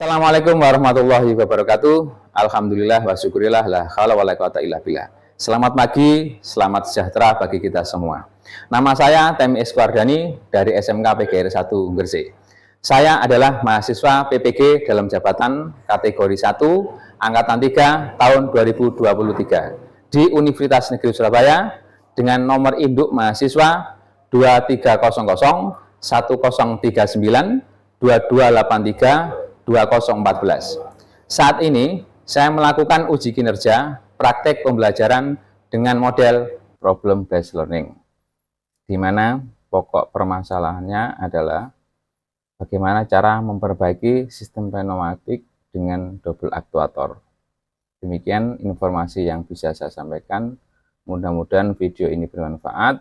Assalamualaikum warahmatullahi wabarakatuh. Alhamdulillah wa syukurillah la haula wala quwata illa billah. Selamat pagi, selamat sejahtera bagi kita semua. Nama saya Temi Esquardani dari SMK PGRI 1 Gresik. Saya adalah mahasiswa PPG dalam jabatan kategori 1 angkatan 3 tahun 2023 di Universitas Negeri Surabaya dengan nomor induk mahasiswa 2300 1039 2283 2014. Saat ini saya melakukan uji kinerja praktek pembelajaran dengan model problem based learning, di mana pokok permasalahannya adalah bagaimana cara memperbaiki sistem pneumatik dengan double aktuator. Demikian informasi yang bisa saya sampaikan. Mudah-mudahan video ini bermanfaat.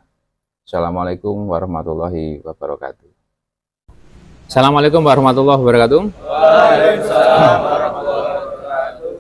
Assalamualaikum warahmatullahi wabarakatuh. Assalamualaikum warahmatullahi wabarakatuh. Waalaikumsalam warahmatullahi wabarakatuh.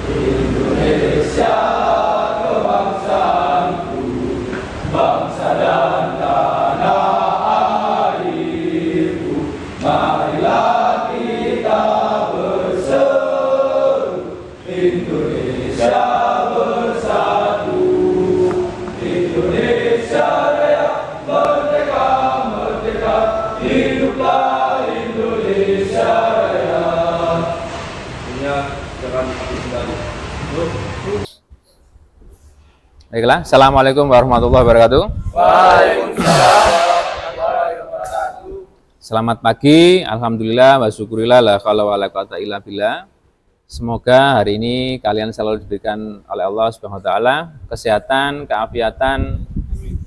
Indonesia kebangsaanku, bangsa dan tanah airku, marilah kita berseru, Indonesia bersatu, Indonesia raya, merdeka, merdeka, hiduplah Indonesia raya. Jangan Baiklah, Assalamualaikum warahmatullahi wabarakatuh. Waalaikumsalam warahmatullahi wabarakatuh. Selamat pagi, alhamdulillah wa syukurillah la haula wala quwata illa billah. Semoga hari ini kalian selalu diberikan oleh Allah Subhanahu wa taala kesehatan, keafiatan,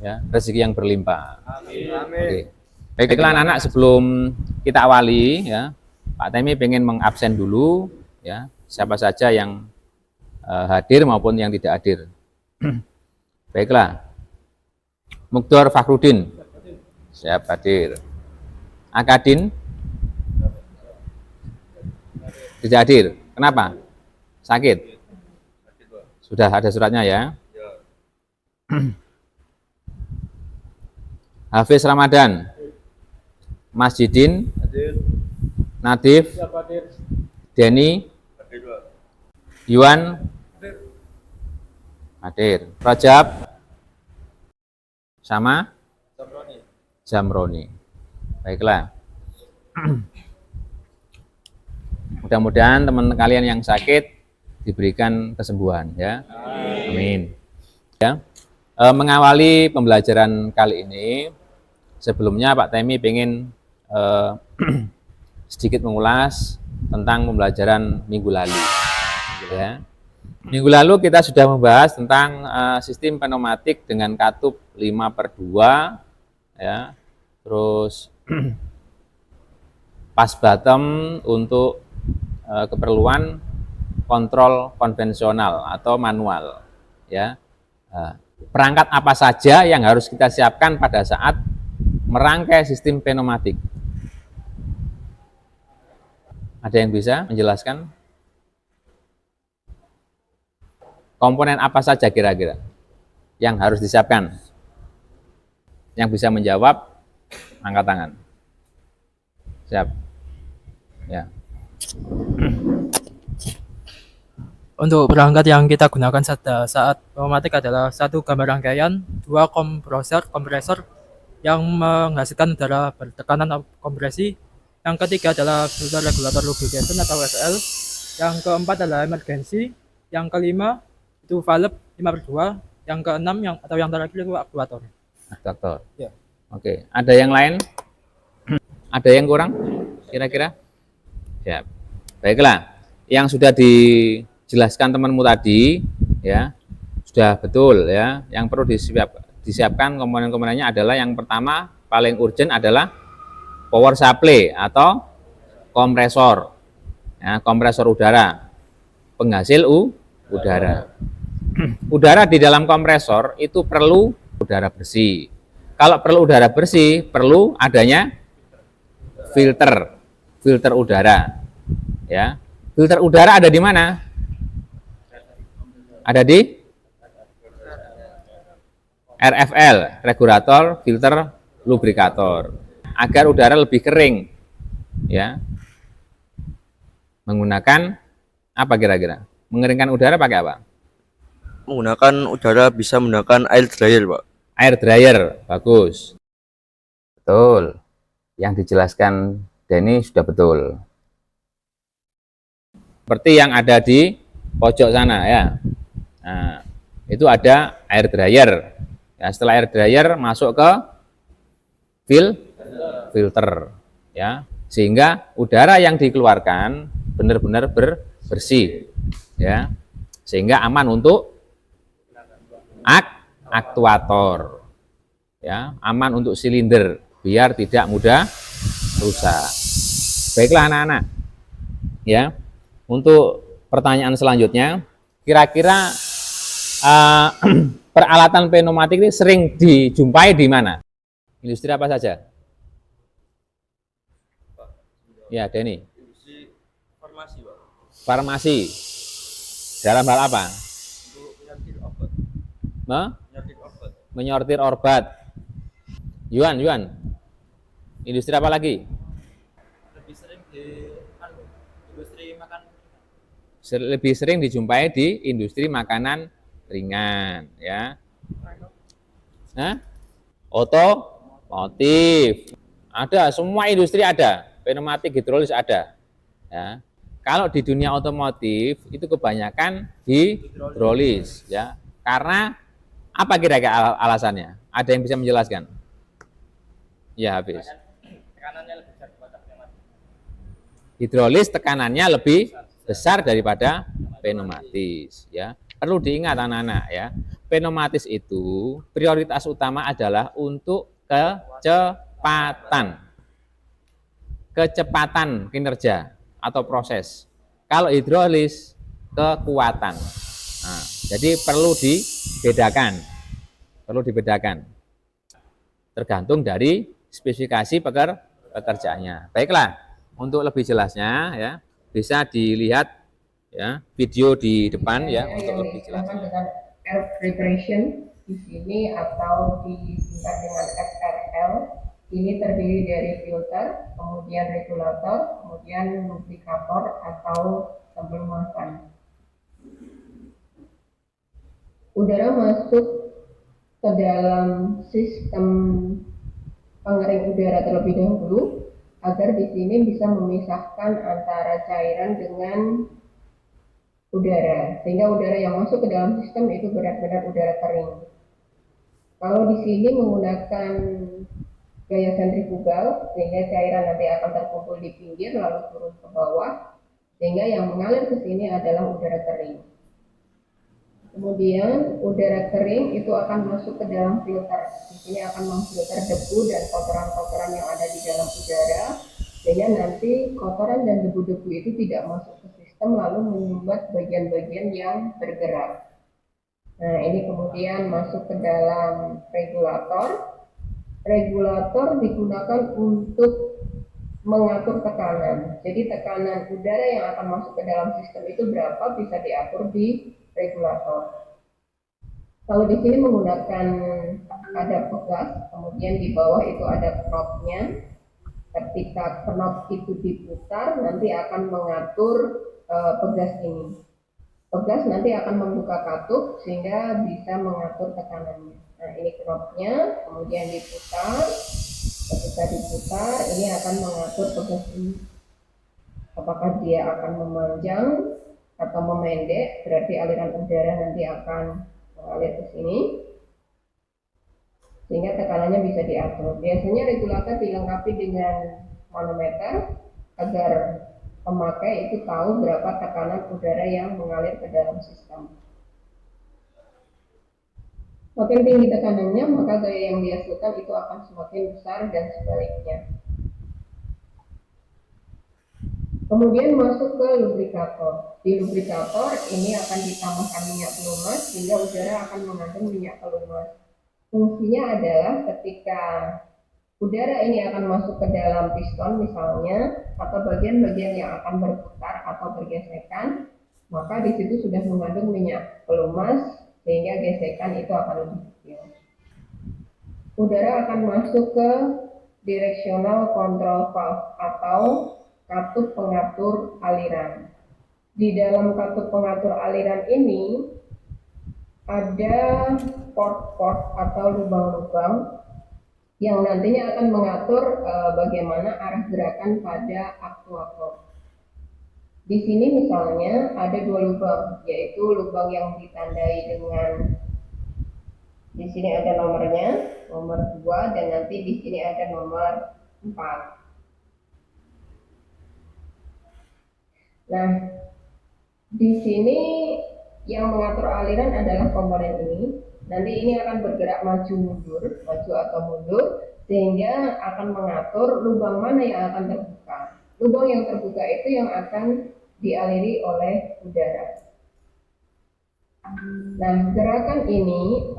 ya, rezeki yang berlimpah. Amin. Oke. Baiklah anak-anak, sebelum kita awali ya, Pak Temi pengen mengabsen dulu ya, siapa saja yang hadir maupun yang tidak hadir. Baiklah, Mukdor Fakhrudin siap hadir. Akadin tidak hadir. Kenapa? Sakit? Sudah ada suratnya ya. Hafiz Ramadan, Masjidin, Nadif, Denny, Yuan, hadir. Rajab sama Jamroni. Baiklah. Mudah-mudahan teman kalian yang sakit diberikan kesembuhan ya. Amin. Ya. Mengawali pembelajaran kali ini, sebelumnya Pak Temi ingin sedikit mengulas tentang pembelajaran minggu lalu. Ya. Minggu lalu kita sudah membahas tentang sistem pneumatik dengan katup 5/2 ya. Terus pas bottom untuk keperluan kontrol konvensional atau manual ya. Perangkat apa saja yang harus kita siapkan pada saat merangkai sistem pneumatik? Ada yang bisa menjelaskan? Komponen apa saja kira-kira yang harus disiapkan? Yang bisa menjawab, angkat tangan. Siap. Ya. Untuk perangkat yang kita gunakan saat pneumatik adalah 1 gambar rangkaian, 2 kompresor yang menghasilkan udara bertekanan kompresi, yang ketiga adalah filter regulator lubrication atau FL, yang keempat adalah emergency, yang kelima itu valve 5/2, yang keenam yang terakhir itu aktuator. Aktuator. Ya. Oke, ada yang lain? Ada yang kurang? Kira-kira? Siap. Baiklah, yang sudah dijelaskan temanmu tadi, ya, sudah betul ya. Yang perlu disiapkan komponen-komponennya adalah yang pertama paling urgent adalah power supply atau kompresor, ya, kompresor udara, penghasil udara. udara di dalam kompresor itu perlu udara bersih. Kalau perlu udara bersih, perlu adanya filter udara. Ya, filter udara ada di mana? Ada di RFL, regulator filter lubrikator, agar udara lebih kering. Ya, menggunakan apa kira-kira? Mengeringkan udara pakai apa? Menggunakan udara bisa menggunakan air dryer, Pak. Air dryer, bagus. Betul. Yang dijelaskan Denny sudah betul. Seperti yang ada di pojok sana ya. Nah, itu ada air dryer. Ya, setelah air dryer masuk ke filter, ya, sehingga udara yang dikeluarkan benar-benar bersih, ya, sehingga aman untuk aktuator, ya, aman untuk silinder biar tidak mudah rusak. Baiklah anak-anak, ya, untuk pertanyaan selanjutnya, kira-kira peralatan pneumatik ini sering dijumpai di mana? Industri apa saja? Ya, Denny. Industri farmasi, Pak. Farmasi. Dalam hal apa? Untuk menyortir obat. Menyortir obat. Menyortir obat. Yuan. Industri apa lagi? Lebih sering di industri makan. Lebih sering dijumpai di industri makanan ringan, ya. Otomotif. Ada, semua industri ada. Pneumatik hidrolis ada. Ya. Kalau di dunia otomotif itu kebanyakan hidrolis, ya. Karena apa kira-kira alasannya? Ada yang bisa menjelaskan? Ya, habis. Tekanannya lebih besar daripada pneumatik. Hidrolis tekanannya lebih besar daripada pneumatis, ya. Perlu diingat anak-anak, ya. Pneumatis itu prioritas utama adalah untuk kecepatan kinerja atau proses. Kalau hidrolis kekuatan. Nah, jadi perlu dibedakan. Tergantung dari spesifikasi pekerjaannya. Baiklah, untuk lebih jelasnya, ya, bisa dilihat, ya, video di depan, ya, untuk lebih jelas. Dengan air preparation di sini atau disingkat dengan SRL, ini terdiri dari filter, kemudian regulator, kemudian lubrikator atau pelumasan. Udara masuk ke dalam sistem pengering udara terlebih dahulu agar di sini bisa memisahkan antara cairan dengan udara, sehingga udara yang masuk ke dalam sistem itu benar-benar udara kering. Kalau di sini menggunakan gaya sentrifugal, sehingga cairan nanti akan terkumpul di pinggir lalu turun ke bawah, sehingga yang mengalir ke sini adalah udara kering. Kemudian udara kering itu akan masuk ke dalam filter. Di sini akan memfilter debu dan kotoran-kotoran yang ada di dalam udara, sehingga nanti kotoran dan debu-debu itu tidak masuk ke sistem lalu menyumbat bagian-bagian yang bergerak. Nah, ini kemudian masuk ke dalam regulator. Regulator digunakan untuk mengatur tekanan. Jadi tekanan udara yang akan masuk ke dalam sistem itu berapa bisa diatur di regulator. Kalau di sini menggunakan ada pegas, kemudian di bawah itu ada knobnya. Ketika knob itu diputar, nanti akan mengatur pegas ini. Pegas nanti akan membuka katup sehingga bisa mengatur tekanannya. Nah, ini knobnya, kemudian diputar. Ketika diputar, ini akan mengatur pegas ini. Apakah dia akan memanjang atau memendek, berarti aliran udara nanti akan mengalir ke sini, sehingga tekanannya bisa diatur. Biasanya regulator dilengkapi dengan manometer agar pemakai itu tahu berapa tekanan udara yang mengalir ke dalam sistem. Semakin tinggi tekanannya, maka gaya yang dihasilkan itu akan semakin besar dan sebaliknya. Kemudian masuk ke lubrikator. Di lubrikator ini akan ditambahkan minyak pelumas sehingga udara akan mengandung minyak pelumas. Fungsinya adalah ketika udara ini akan masuk ke dalam piston misalnya, atau bagian-bagian yang akan berputar atau bergesekan, maka di situ sudah mengandung minyak pelumas sehingga gesekan itu akan lebih kecil. Udara akan masuk ke directional control valve atau katup pengatur aliran. Di dalam katup pengatur aliran ini ada port-port atau lubang-lubang yang nantinya akan mengatur bagaimana arah gerakan pada aktuator. Di sini misalnya ada 2 lubang, yaitu lubang yang ditandai dengan di sini ada nomornya, nomor 2, dan nanti di sini ada nomor 4. Nah, di sini yang mengatur aliran adalah komponen ini. Nanti ini akan bergerak maju mundur, maju atau mundur, sehingga akan mengatur lubang mana yang akan terbuka. Lubang yang terbuka itu yang akan dialiri oleh udara. Nah, gerakan ini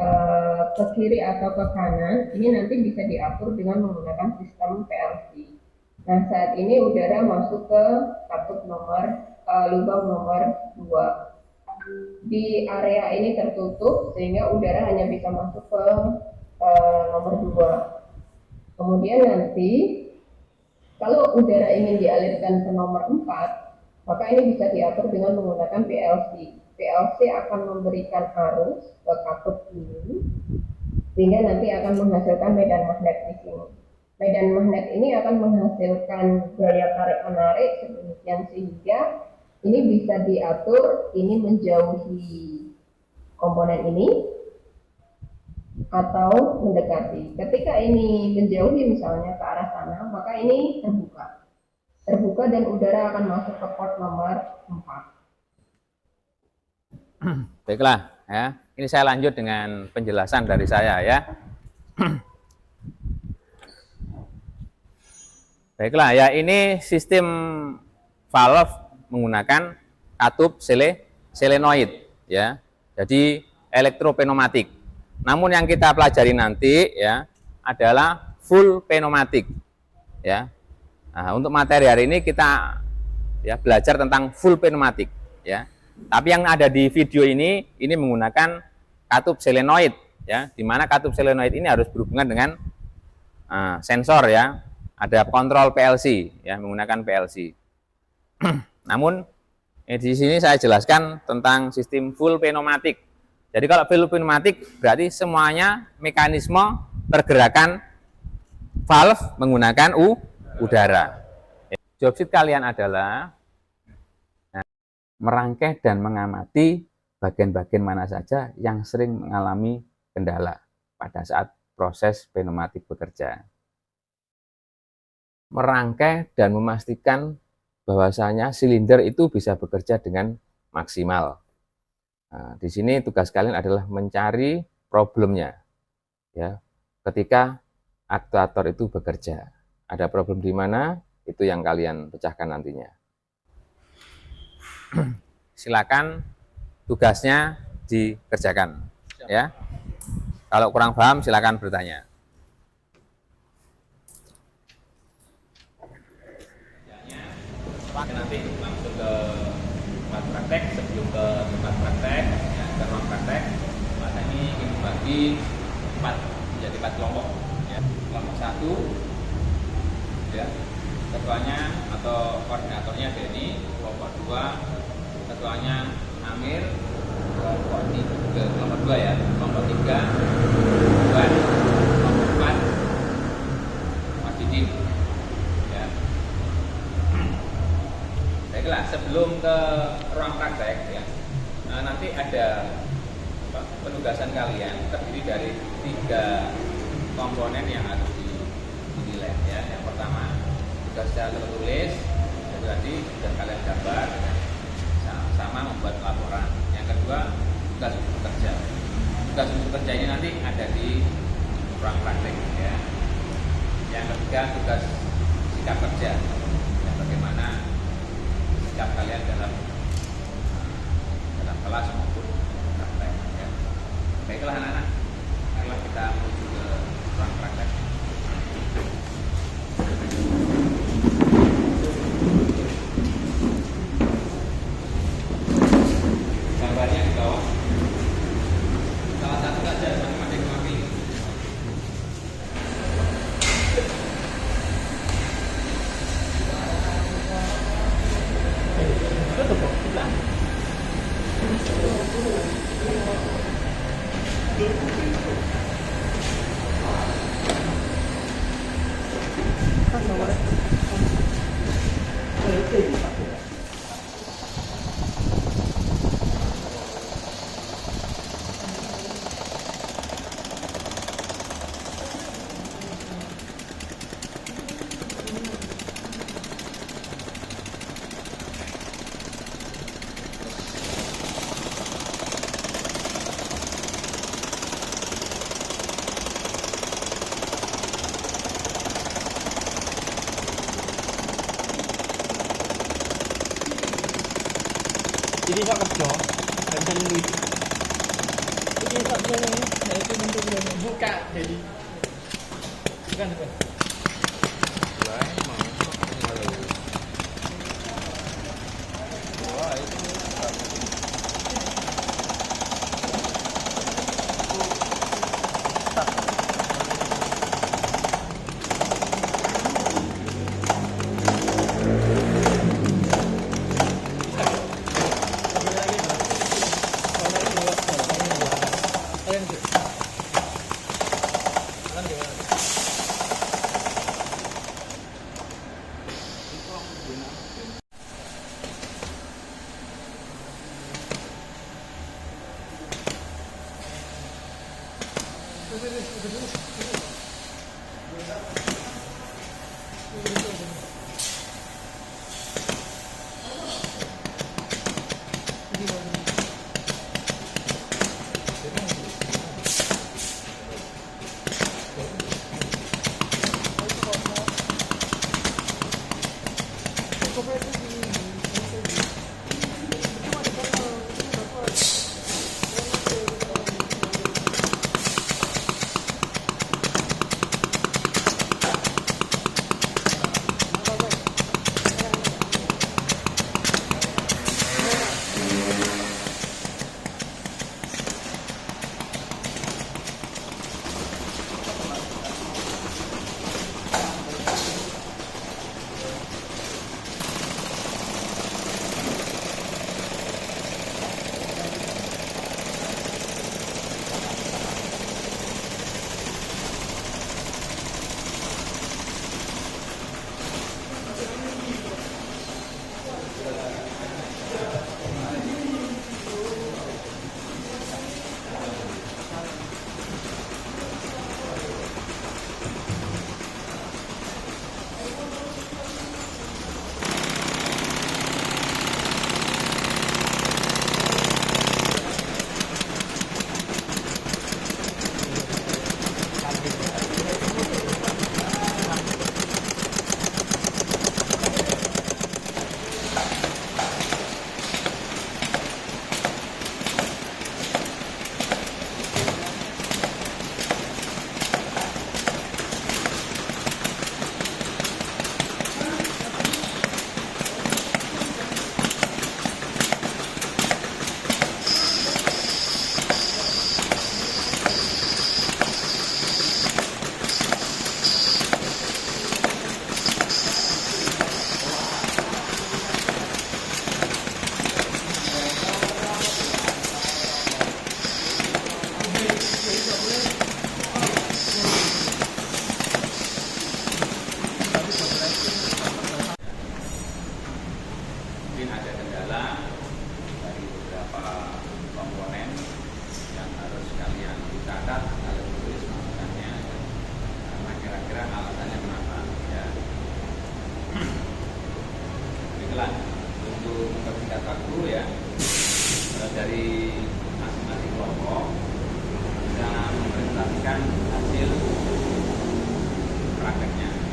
ke kiri atau ke kanan, ini nanti bisa diatur dengan menggunakan sistem PLC. Nah, saat ini udara masuk ke katup lubang nomor 2. Di area ini tertutup sehingga udara hanya bisa masuk ke nomor 2. Kemudian nanti kalau udara ingin dialirkan ke nomor 4, maka ini bisa diatur dengan menggunakan PLC. PLC akan memberikan arus ke katup ini sehingga nanti akan menghasilkan medan magnet di sini. Medan magnet ini akan menghasilkan gaya tarik menarik sedemikian sehingga ini bisa diatur ini menjauhi komponen ini atau mendekati. Ketika ini menjauhi misalnya ke arah sana, maka ini terbuka dan udara akan masuk ke port nomor 4. Baiklah, ya. Ini saya lanjut dengan penjelasan dari saya ya. Baiklah, ya ini sistem valve menggunakan katup selenoid ya. Jadi elektropneumatik. Namun yang kita pelajari nanti ya adalah full pneumatik ya. Nah, untuk materi hari ini kita ya belajar tentang full pneumatik ya. Tapi yang ada di video ini menggunakan katup selenoid ya, di mana katup selenoid ini harus berhubungan dengan sensor ya. Ada kontrol PLC ya, menggunakan PLC. Namun di sini saya jelaskan tentang sistem full pneumatik. Jadi kalau full pneumatik berarti semuanya mekanisme pergerakan valve menggunakan udara. Job sheet kalian adalah merangkai dan mengamati bagian-bagian mana saja yang sering mengalami kendala pada saat proses pneumatik bekerja. Merangkai dan memastikan bahwasanya silinder itu bisa bekerja dengan maksimal. Nah, di sini tugas kalian adalah mencari problemnya. Ya, ketika aktuator itu bekerja, ada problem di mana? Itu yang kalian pecahkan nantinya. Silakan tugasnya dikerjakan ya. Kalau kurang paham silakan bertanya. Nanti langsung ke tempat praktek. Sebelum ke tempat praktek ya, ke ruang praktek masa ini ingin dibagi menjadi 4 kelompok ya. Kelompok 1 ya, ketuanya atau koordinatornya Denny. Kelompok 2 ketuanya Amir. Kelompok 2 ya. Kelompok 3 Tuan. Kelompok 4 Mas Didi ya. Baiklah, sebelum ke ruang praktek ya, nanti ada penugasan kalian terdiri dari 3 komponen yang harus dinilai ya. Yang pertama tugas secara tertulis, jadi tadi sudah kalian gambar sama membuat laporan. Yang kedua tugas untuk bekerja. Tugas untuk bekerja ini nanti ada di ruang praktek ya. Yang ketiga tugas sikap kerja ya, bagaimana kalian dalam kelas maupun praktek. Ya. Baiklah anak-anak, marilah kita menuju ke ruang praktek. Gambarnya di bawah. Salah satu saja masing-masing mami. Jadi sak kerja, dan bisa nulis. Jadi sak kerja saya itu bentuk buka jadi bukan.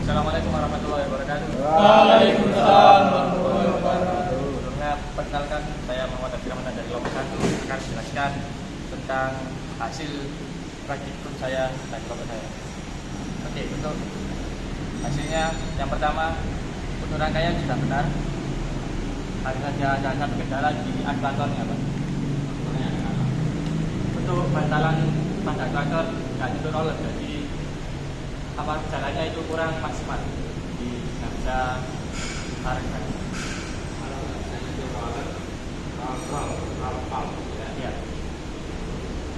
Assalamualaikum warahmatullahi wabarakatuh. Waalaikumsalam warahmatullahi wabarakatuh. tentang hasil praktikum saya dan kelompok saya. Oke, untuk hasilnya yang pertama, untuk rangkaian sudah benar. Hanya saja ada satu kendala di aktuatornya, Pak. Untuk bantalan pada aktuator nggak itu roller, jadi jalannya itu kurang maksimal, jadi nggak bisa tarik. Iya.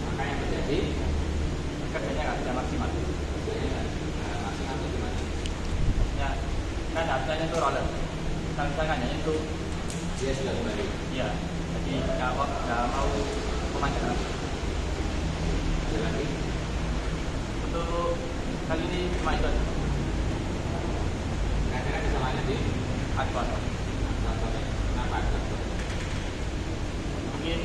Makanya terjadi kerjanya nggak bisa maksimal. Ya, kan harusnya itu roller. Misalkan itu dia sudah kembali. Iya. Jadi nggak mau memanjang. Ada lagi. Untuk kali ini cuma itu aja. Kira-kira kesalahannya di aktuator. Kenapa aktuator? Mungkin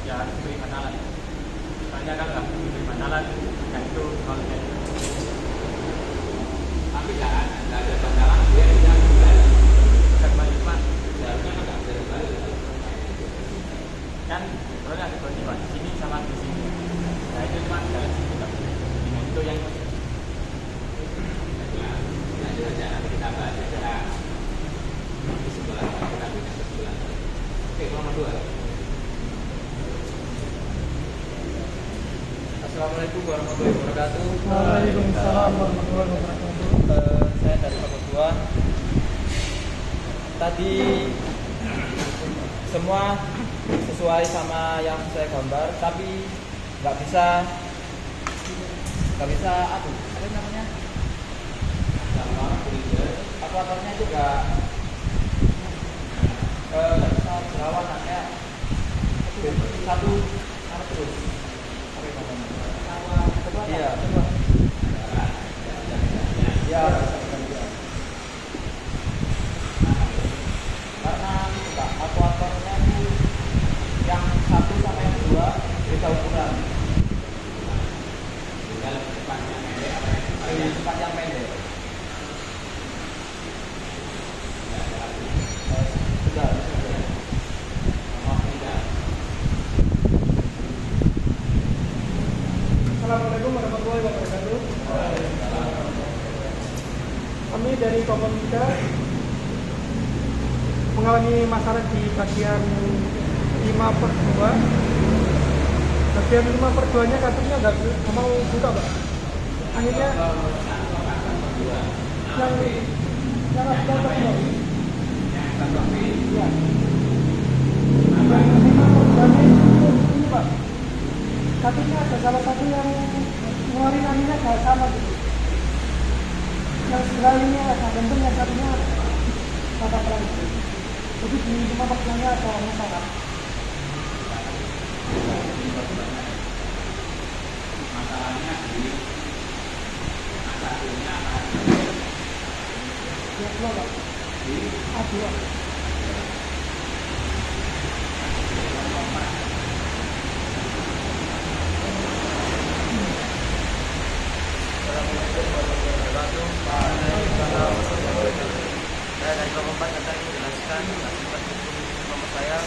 ya harus diberi bantalan. Soalnya kan nggak diberi bantalan, yang itu kalau jadi. Tapi jangan ada bantalan dia bisa kembali. Bisa kembali cuma seharusnya kan nggak bisa kembali. Kan soalnya ada dua Pak, di sini sama di sini. Nah itu cuma jalan sini Pak. Dengan itu yang nanti saja nanti kita bahas secara di sebelah kita bisa sebelah. Oke, nomor 2. Assalamualaikum warahmatullahi wabarakatuh. Waalaikumsalam warahmatullahi wabarakatuh. Saya dari kelompok 2. Tadi semua sesuai sama yang saya gambar, tapi nggak bisa apa namanya? Aktuatornya itu nggak bisa berawan, kayak satu terus. Iya. Iya. Karena aktuatornya itu yang 1 sama yang 2 beda ukuran. Cepat yang pendek. Sudah. Assalamualaikum warahmatullahi wabarakatuh. Kami dari kelompok 3 mengalami masalah di bagian 5/2. Bagian 5/2-nya kartunya nggak mau buka, Pak. Akhirnya yang aktuator ya. Yang 5/2-nya ini, Pak. Satunya ada salah satu yang ngeluarin anginnya nggak sama gitu. Yang sebelah ini ada bentuk, yang satunya kata pelan. Jadi di 5/2-nya ada masalah. Masalahnya di satunya Ya, dua, Pak. di A2. Saya dari kelompok 4 akan menjelaskan hasil praktikum kelompok saya.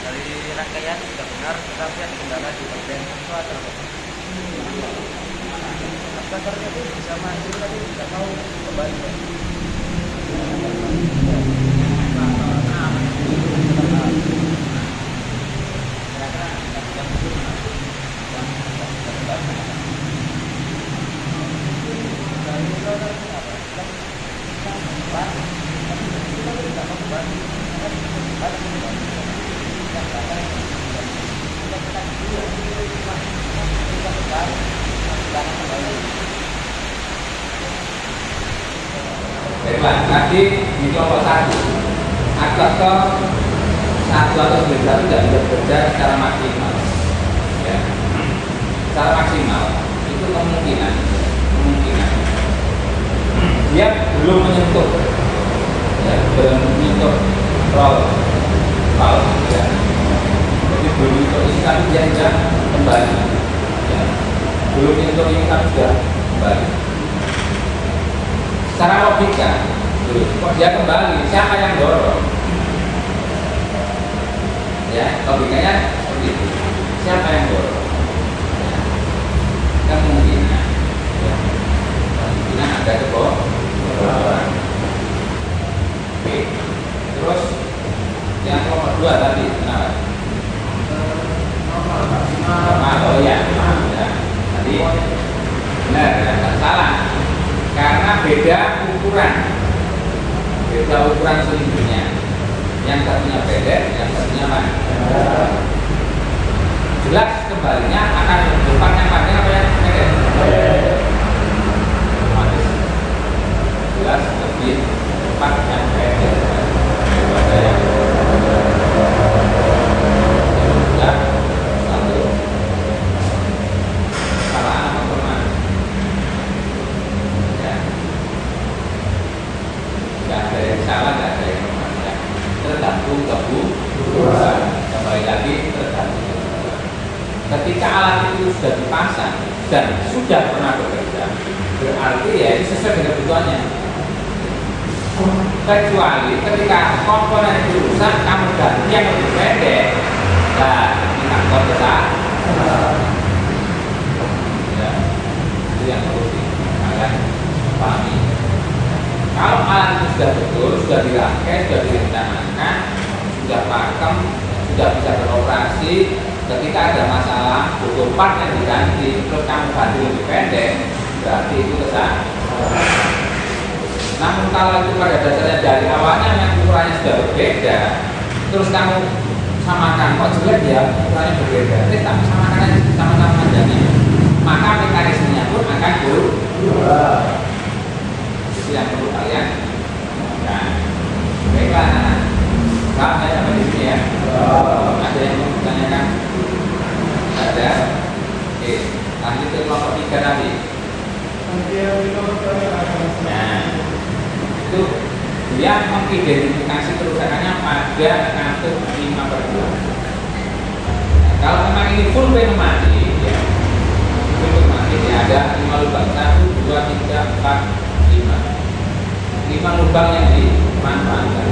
Dari rangkaian sudah benar, tetapi ada kendala di bagian aktuator. Aktuatornya itu bisa maju tapi tidak mau kembali. Baiklah, nanti di kelompok 1 aktuator 1 atau 9 tidak bisa bekerja secara maksimal. Ya. Secara maksimal itu kemungkinan dia belum menyentuh, ya, belum menyentuh roll, ya. Jadi belum menyentuh ini tapi dia sudah kembali, ya. Belum menyentuh ini tapi sudah kembali. Secara logika, kok dia kembali? Siapa yang dorong? Ya, Ya, logikanya seperti itu. Siapa yang dorong? Ya, kemungkinan, ya, kemungkinan ada kebocoran. Oke, terus yang nomor 2 tadi, kenapa? Oh ya, ya. Tadi benar, ya, nggak salah. Karena beda ukuran selimutnya. Yang satunya pendek, yang satunya panjang. Jelas kembalinya akan depan yang panjang apa yang pendek? Otomatis jelas lebih cepat yang pendek daripada yang sudah satu kesalahan apa pernah ya, nggak ada yang salah, nggak ada yang pernah ya. Tergantung kebutuhan, kembali lagi tergantung kebutuhan. Ketika alat itu sudah dipasang dan sudah pernah bekerja, berarti ya ini sesuai dengan kebutuhannya. Kecuali ketika komponen itu rusak, kamu ganti yang lebih pendek, nah ini kantor besar. Ya, itu yang perlu kalian pahami. Kalau alat itu sudah betul, sudah dirangkai, sudah direncanakan, sudah pakem, sudah bisa beroperasi, ketika ada masalah, butuh part yang diganti, terus kamu ganti lebih pendek, berarti itu kesalahan. Namun kalau itu pada dasarnya dari awalnya yang ukurannya sudah berbeda, terus kamu samakan, kok jelek ya ukurannya berbeda, tapi samakan aja sama-sama panjangnya, maka mekanismenya pun akan berubah. Itu yang perlu kalian. Nah, baiklah anak-anak, paham ya sampai di sini ya? Ada yang mau ditanyakan? Ada? Oke, lanjut ke kelompok 3 tadi. Nah, itu dia mengidentifikasi kerusakannya pada kasus 5/2. Nah, kalau memang ini full pneumatik, ya, full pneumatik ini ada 5 lubang, 1, 2, 3, 4, 5. 5 lubang yang dimanfaatkan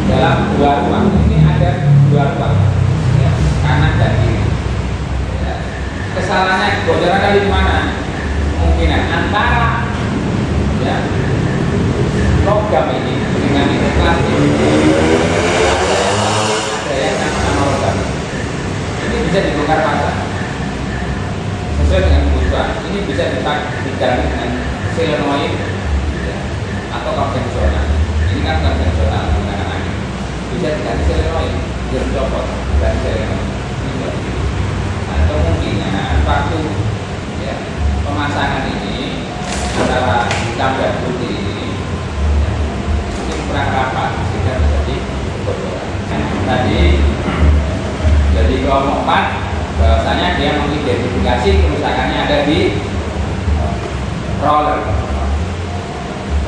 dalam 2 ruang. Ini ada 2 ruang, ya, kanan dan kiri. Ya. Kesalahannya kebocoran dari mana? Kemungkinan antara ya logam ini dengan ini plastik, ada yang sama logam. Ini bisa dibongkar pasang sesuai dengan kebutuhan. Ini bisa diganti dengan selenoid ya, atau konvensional. Ini kan konvensional menggunakan angin. Bisa diganti selenoid, biar copot dan selenoid. Nah, kemungkinan waktu ya, pemasangan ini antara hitam dan putih ini kurang rapat sehingga terjadi kebocoran. Tadi jadi kelompok 4 bahwasanya dia mengidentifikasi kerusakannya ada di roll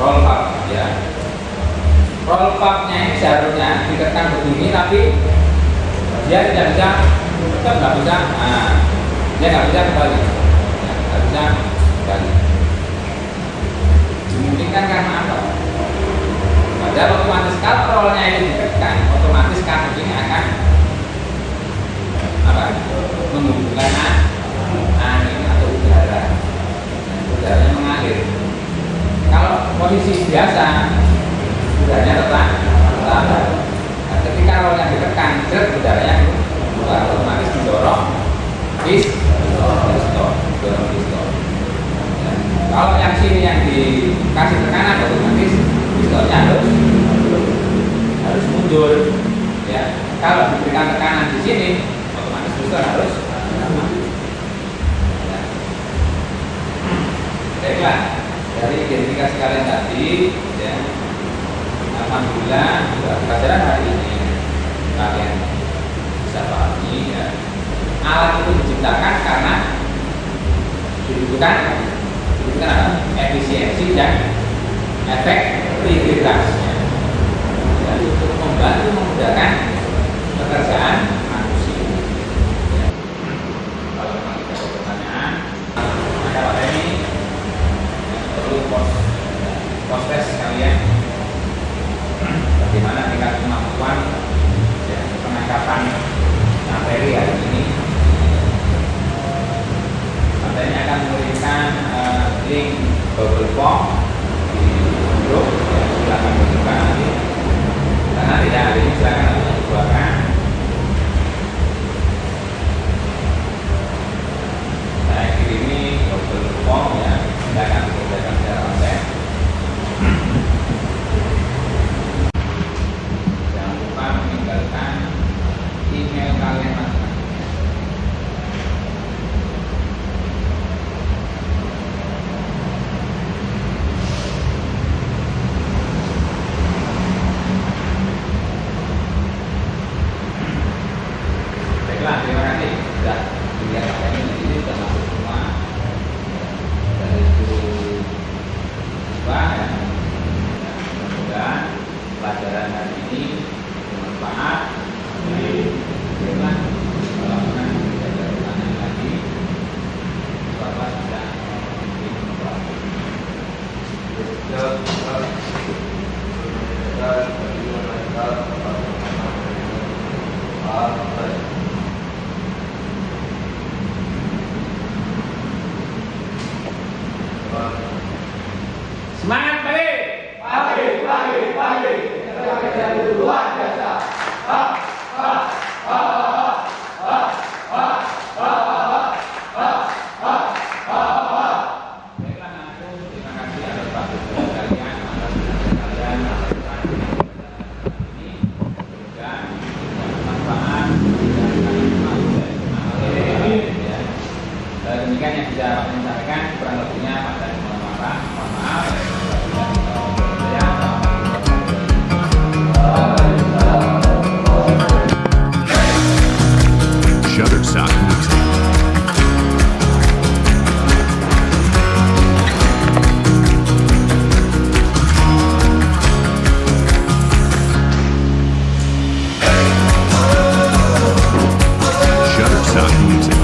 pub ya. Roll pubnya ini seharusnya ditekan begini, tapi dia tidak bisa, tetap nggak bisa, dia nggak bisa kembali, ya, nggak bisa kembali. Dimungkinkan karena apa? Padahal otomatis kalau rollnya ini ditekan, otomatis kasus ini akan apa? Menghubungkan angin atau udaranya mengalir. Kalau posisi biasa, udaranya tetap. Nah, ketika rollnya ditekan, udaranya keluar, otomatis didorong piston. Kalau yang sini yang dikasih tekanan, otomatis pistonnya harus mundur. Ya, kalau diberikan tekanan di sini, otomatis piston harus maju. Ya. Baiklah, dari identifikasi kalian tadi, ya, alhamdulillah pelajaran hari ini kalian bisa pahami. Ya. Alat itu diciptakan karena dibutuhkan apa? Efisiensi dan efektivitasnya, ya, untuk membantu memudahkan pekerjaan manusia. Ya. Kalau memang ada pertanyaan, maka Pak Reni perlu pos kalian bagaimana tingkat kemampuan ya, penangkapan pembelajaran hari ini bermanfaat. Bila melakukan perjalanan lagi, Bapak sudah semangat pagi. Baiklah, aku terima kasih atas waktu kalian, atas kalian melakukan ini. Semoga bermanfaat dan kalian selalu ya. Demikian yang bisa kami sampaikan, kurang lebihnya pada mohon maaf. Shutterstock Music. Shutterstock Music.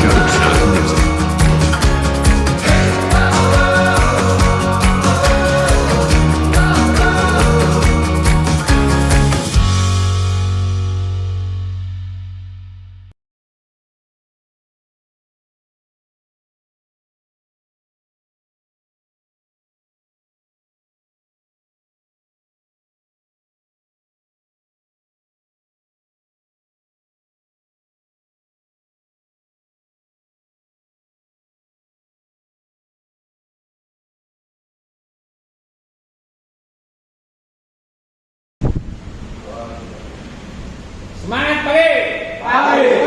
Shutterstock Music. Semangat pagi.